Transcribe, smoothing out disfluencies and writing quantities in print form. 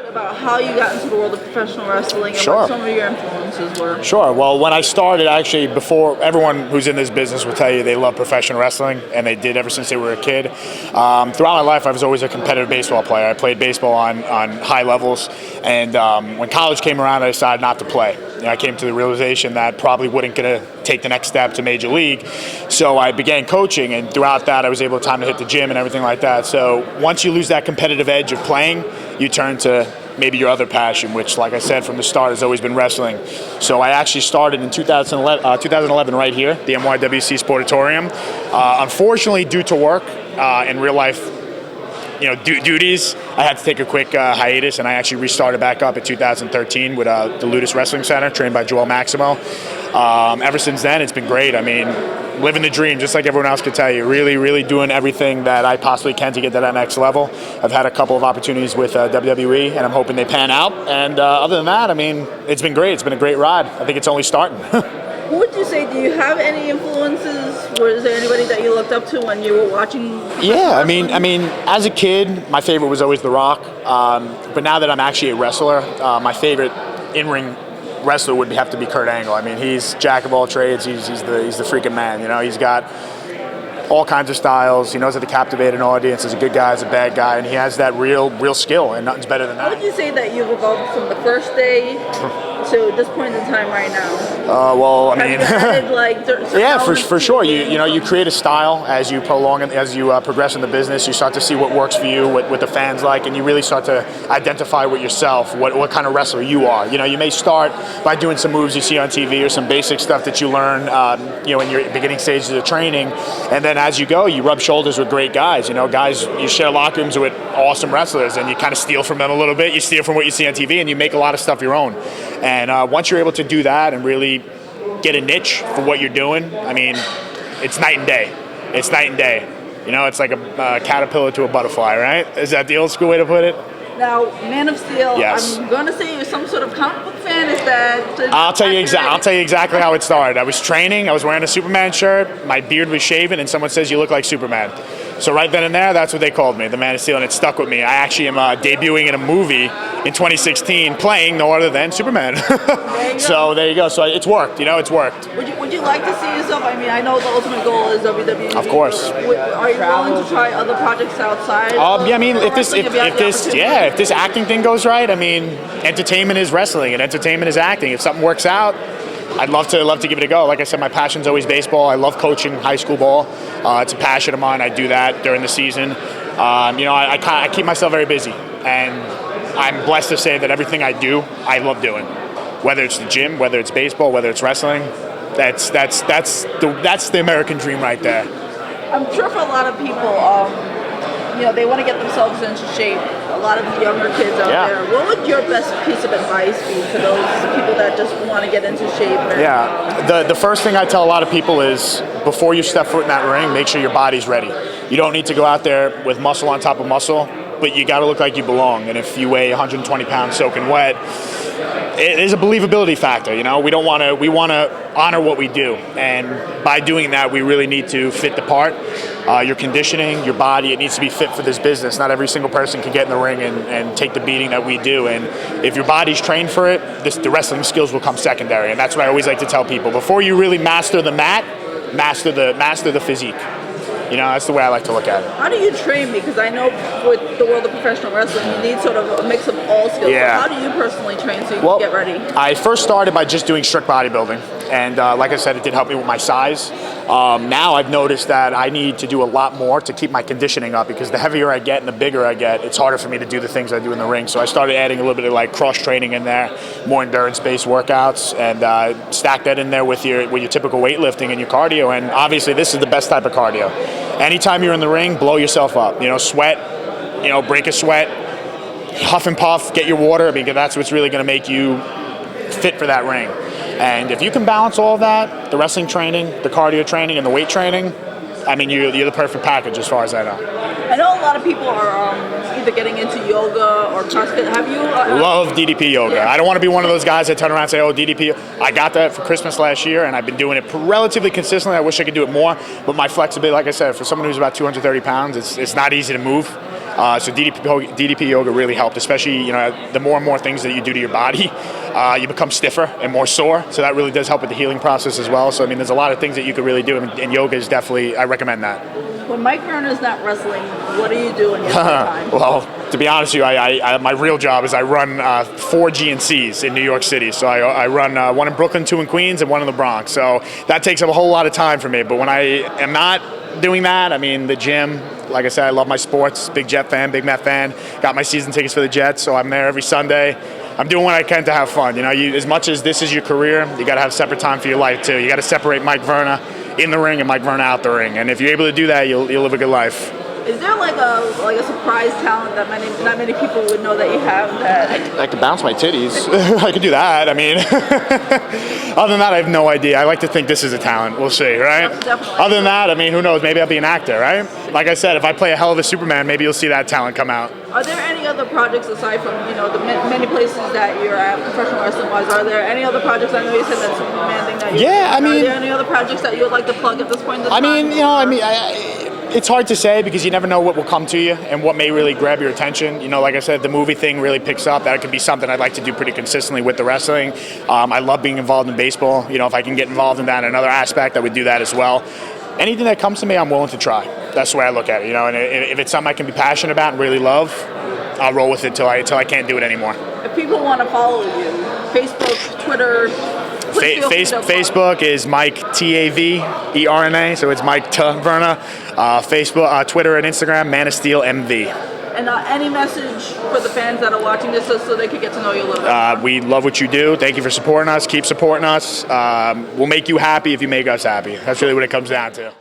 bit about how you got into the world of professional wrestling and Sure. what some of your influences were. Sure. Well, when I started, actually, before everyone who's in this business will tell you they love professional wrestling, and they did ever since they were a kid. Throughout my life, I was always a competitive baseball player. I played baseball on high levels, and when college came around, I decided not to play. I came to the realization that probably wasn't going to take the next step to Major League, so I began coaching, and throughout that, I was able to hit the gym and everything like that. So once you lose that competitive edge of playing, you turn to maybe your other passion, which, like I said, from the start has always been wrestling. So I actually started in 2011 right here, the NYWC Sportatorium. Unfortunately, due to work and real life duties, I had to take a quick hiatus, and I actually restarted back up in 2013 with the Ludus Wrestling Center, trained by Joel Maximo. Ever since then, it's been great. I mean, living the dream, just like everyone else could tell you. Really, really doing everything that I possibly can to get to that next level. I've had a couple of opportunities with WWE, and I'm hoping they pan out. And other than that, I mean, it's been great. It's been a great ride. I think it's only starting. Who would you say, do you have any influences? Was there anybody that you looked up to when you were watching? Yeah, I mean, as a kid, my favorite was always The Rock. But now that I'm actually a wrestler, my favorite in-ring wrestler would have to be Kurt Angle. I mean, he's jack of all trades. He's the freaking man. He's got all kinds of styles. He knows how to captivate an audience. He's a good guy, he's a bad guy, and he has that real skill, and nothing's better than that. How would you say that you've evolved from the first day to this point in time right now? Well, I mean, yeah, for for sure. You create a style as you prolong it, as you progress in the business. You start to see what works for you, what the fans like, and you really start to identify with yourself what kind of wrestler you are. You may start by doing some moves you see on TV or some basic stuff that you learn, in your beginning stages of training, and then as you go, you rub shoulders with great guys. Guys, you share locker rooms with awesome wrestlers, and you kind of steal from them a little bit. You steal from what you see on TV, and you make a lot of stuff your own. And once you're able to do that and really get a niche for what you're doing, I mean, it's night and day. It's night and day. It's like a caterpillar to a butterfly, right? Is that the old school way to put it? Now, Man of Steel, yes. I'm going to say you're some sort of comic book fan. Is that... I'll tell you exactly how it started. I was training. I was wearing a Superman shirt. My beard was shaven, and someone says, "You look like Superman." So right then and there, that's what they called me, the Man of Steel, and it stuck with me. I actually am debuting in a movie in 2016 playing no other than Superman. So there you go. So it's worked. It's worked. Would you like to see yourself? I mean, I know the ultimate goal is WWE. Of course. Are you willing to try other projects outside? Yeah, I mean, if this acting thing goes right, I mean, entertainment is wrestling and entertainment is acting. If something works out, I'd love to give it a go. Like I said, my passion's always baseball. I love coaching high school ball. It's a passion of mine. I do that during the season. I keep myself very busy, and I'm blessed to say that everything I do, I love doing. Whether it's the gym, whether it's baseball, whether it's wrestling, that's the American dream right there. I'm sure for a lot of people, they want to get themselves into shape. A lot of the younger kids out there. What would your best piece of advice be to those people that just want to get into shape? The first thing I tell a lot of people is, before you step foot in that ring, make sure your body's ready. You don't need to go out there with muscle on top of muscle, but you got to look like you belong. And if you weigh 120 pounds soaking wet, it is a believability factor. We want to honor what we do, and by doing that, we really need to fit the part. Your conditioning, your body, it needs to be fit for this business. Not every single person can get in the ring and take the beating that we do. And if your body's trained for it, the wrestling skills will come secondary. And that's what I always like to tell people: before you really master the mat, master the physique. That's the way I like to look at it. How do you train? Because I know with the world of professional wrestling, you need sort of a mix of all skills. Yeah. So how do you personally train so you can get ready? I first started by just doing strict bodybuilding. And like I said, it did help me with my size. Now I've noticed that I need to do a lot more to keep my conditioning up, because the heavier I get and the bigger I get, it's harder for me to do the things I do in the ring. So I started adding a little bit of cross training in there, more endurance-based workouts, and stack that in there with your typical weightlifting and your cardio. And obviously, this is the best type of cardio. Anytime you're in the ring, blow yourself up. Sweat. Break a sweat. Huff and puff. Get your water, because that's what's really going to make you fit for that ring. And if you can balance all of that, the wrestling training, the cardio training, and the weight training, I mean, you're the perfect package as far as I know. I know a lot of people are either getting into yoga or CrossFit. Have you? Love DDP yoga. Yeah. I don't want to be one of those guys that turn around and say, "Oh, DDP." I got that for Christmas last year, and I've been doing it relatively consistently. I wish I could do it more, but my flexibility, like I said, for someone who's about 230 pounds, it's not easy to move. So DDP yoga really helped, especially the more and more things that you do to your body, you become stiffer and more sore. So that really does help with the healing process as well. So I mean, there's a lot of things that you could really do, and yoga is definitely, I recommend that. When Mike Verna is not wrestling, what do you do in your free time? Well, to be honest with you, my real job is I run 4 GNCs in New York City. So I run one in Brooklyn, 2 in Queens, and 1 in the Bronx. So that takes up a whole lot of time for me. But when I am not doing that, I mean, the gym, like I said, I love my sports. Big Jet fan, big Met fan. Got my season tickets for the Jets, so I'm there every Sunday. I'm doing what I can to have fun. As much as this is your career, you got to have separate time for your life too. You got to separate Mike Verna in the ring and Mike Verna out the ring. And if you're able to do that, you'll live a good life. Is there like a surprise talent that not many people would know that you have? That I could bounce my titties. I could do that. I mean, other than that, I have no idea. I like to think this is a talent. We'll see, right? Definitely. Other than that, I mean, who knows? Maybe I'll be an actor, right? Like I said, if I play a hell of a Superman, maybe you'll see that talent come out. Are there any other projects aside from the many places that you're at professional wrestling wise? Are there any other projects? I know you said that Superman thing that you. Yeah, I mean. Are there any other projects that you would like to plug at this point in time? It's hard to say because you never know what will come to you and what may really grab your attention. Like I said, the movie thing really picks up. That could be something I'd like to do pretty consistently with the wrestling. I love being involved in baseball. If I can get involved in that in another aspect, I would do that as well. Anything that comes to me, I'm willing to try. That's the way I look at it. And if it's something I can be passionate about and really love, I'll roll with it till I can't do it anymore. If people want to follow you, Facebook, Twitter. Facebook is Mike Taverna, so it's Mike Taverna. Facebook, Twitter, and Instagram, Man of Steel MV. And any message for the fans that are watching this, so they could get to know you a little bit? We love what you do. Thank you for supporting us. Keep supporting us. We'll make you happy if you make us happy. That's really what it comes down to.